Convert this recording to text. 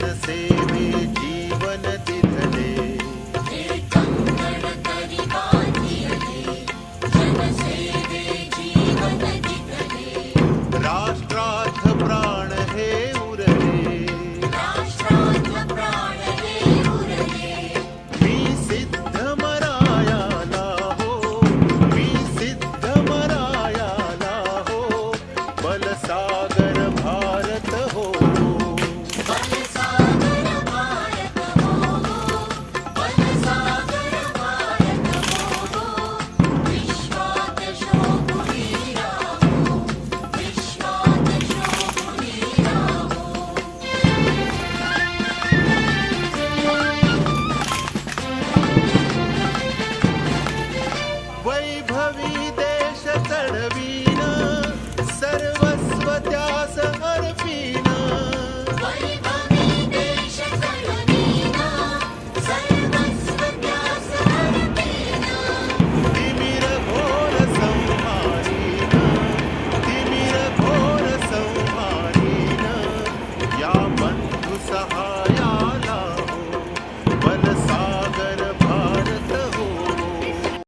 जनसेवे जीवन दिधले राष्ट्रार्थ प्राण हे उरले मी सिद्ध मरायाला हो मी सिद्ध मरायाला हो बलसागर भारत हो वैभवी देश चढवीन सर्वस्व त्यास